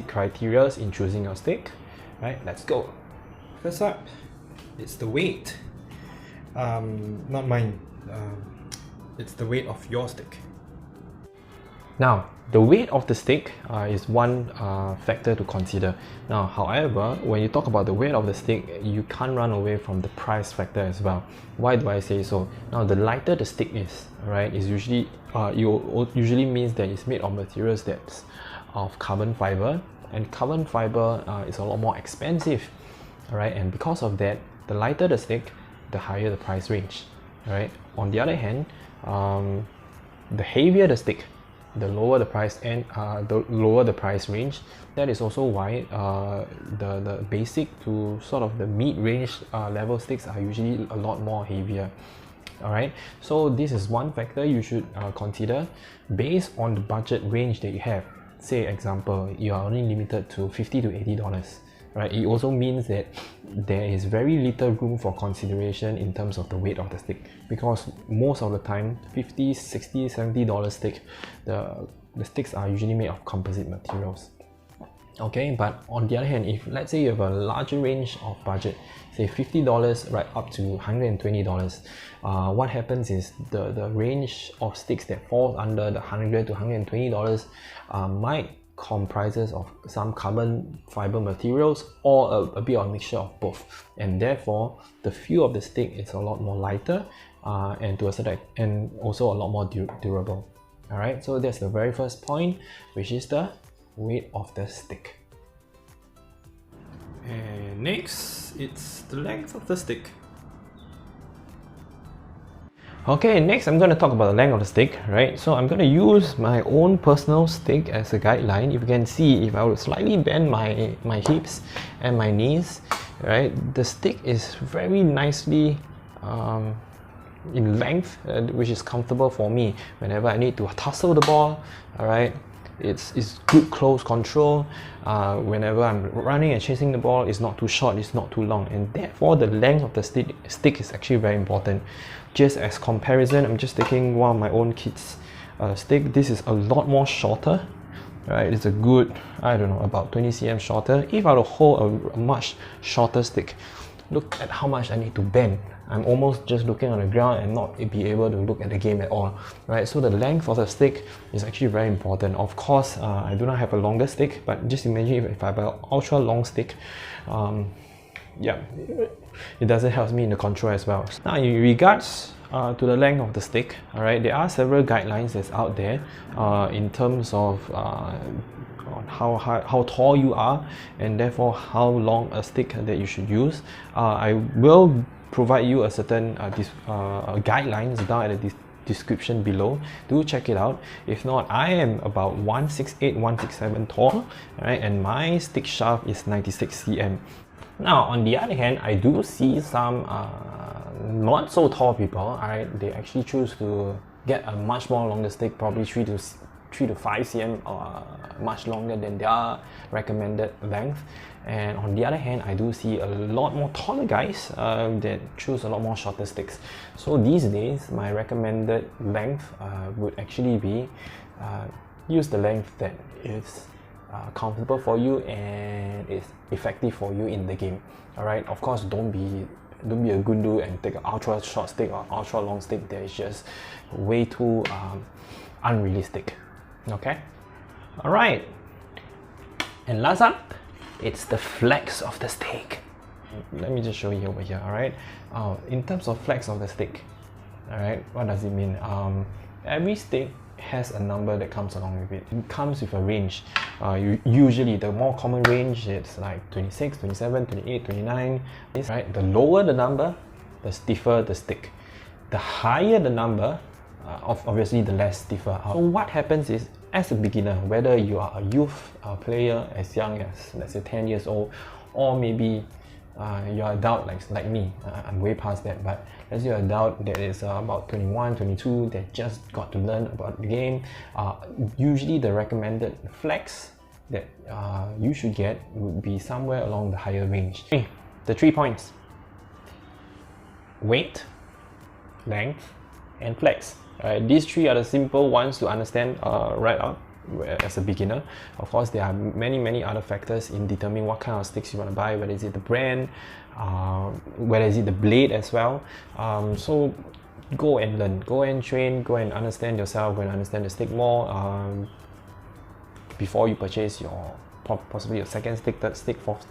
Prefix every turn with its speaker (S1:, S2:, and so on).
S1: criteria in choosing your stick. Right, let's go. First up, it's the weight. Not mine. It's the weight of your stick. Now, the weight of the stick is one factor to consider. Now, however, when you talk about the weight of the stick, you can't run away from the price factor as well. Why do I say so? Now, the lighter the stick is, right, is usually usually means that it's made of materials that's of carbon fiber, and carbon fiber is a lot more expensive, right? And because of that, the lighter the stick, the higher the price range, right? On the other hand, the heavier the stick, the lower the price and the lower the price range. That is also why the basic to sort of the mid-range level sticks are usually a lot more heavier. Alright, so this is one factor you should consider based on the budget range that you have. Say example, you are only limited to $50 to $80. Right, it also means that there is very little room for consideration in terms of the weight of the stick, because most of the time $50, $60, $70 stick, the sticks are usually made of composite materials. Okay, but on the other hand, if let's say you have a larger range of budget, say $50 right up to $120, what happens is the range of sticks that falls under the $100 to $120 might comprises of some carbon fiber materials or a bit of a mixture of both, and therefore the feel of the stick is a lot more lighter and to a certain and also a lot more durable. Alright, so that's the very first point, which is the weight of the stick. And next, it's the length of the stick. Okay, next I'm going to talk about the length of the stick, right? So I'm going to use my own personal stick as a guideline. If you can see, if I would slightly bend my hips and my knees, right, the stick is very nicely in length, which is comfortable for me whenever I need to tussle the ball. Alright, it's good close control. Whenever I'm running and chasing the ball, it's not too short, it's not too long, and therefore the length of the stick is actually very important. Just as comparison, I'm just taking one of my own kids' stick. This is a lot more shorter, right? It's a good, I don't know, about 20 cm shorter. If I were to hold a much shorter stick, look at how much I need to bend. I'm almost just looking on the ground and not be able to look at the game at all, right? So the length of the stick is actually very important. Of course, I do not have a longer stick, but just imagine if I have an ultra long stick, yeah, it doesn't help me in the control as well. Now, in regards to the length of the stick, alright, there are several guidelines that's out there in terms of how tall you are, and therefore how long a stick that you should use. I will provide you a certain guidelines down at the description below. Do check it out. If not, I am about 168, 167 tall, right, and my stick shaft is 96 cm. Now, on the other hand, I do see some not so tall people, right, they actually choose to get a much more longer stick, probably 3 to 5 cm much longer than their recommended length. And on the other hand, I do see a lot more taller guys that choose a lot more shorter sticks. So these days, my recommended length would actually be use the length that is comfortable for you and is effective for you in the game. Alright, of course, don't be a gundu and take an ultra short stick or ultra long stick that is just way too unrealistic. Okay, alright, and last up, it's the flex of the stick. Let me just show you over here. Alright, in terms of flex of the stick, alright, what does it mean? Every stick has a number that comes along with it. It comes with a range. Usually the more common range, it's like 26, 27, 28, 29. Right? The lower the number, the stiffer the stick. The higher the number, obviously the less stiffer. So what happens is, as a beginner, whether you are a youth player as young as, let's say, 10 years old, or maybe you're an adult like me, I'm way past that, but as you're an adult that is about 21, 22, that just got to learn about the game, usually the recommended flex that you should get would be somewhere along the higher range. The 3 points: weight, length, and flex. These 3 are the simple ones to understand right up. as a beginner. Of course, there are many other factors in determining what kind of sticks you want to buy, whether is it the brand, whether is it the blade as well. So go and learn, go and train, go and understand yourself, go and understand the stick more before you purchase your possibly your second stick, third stick, fourth stick.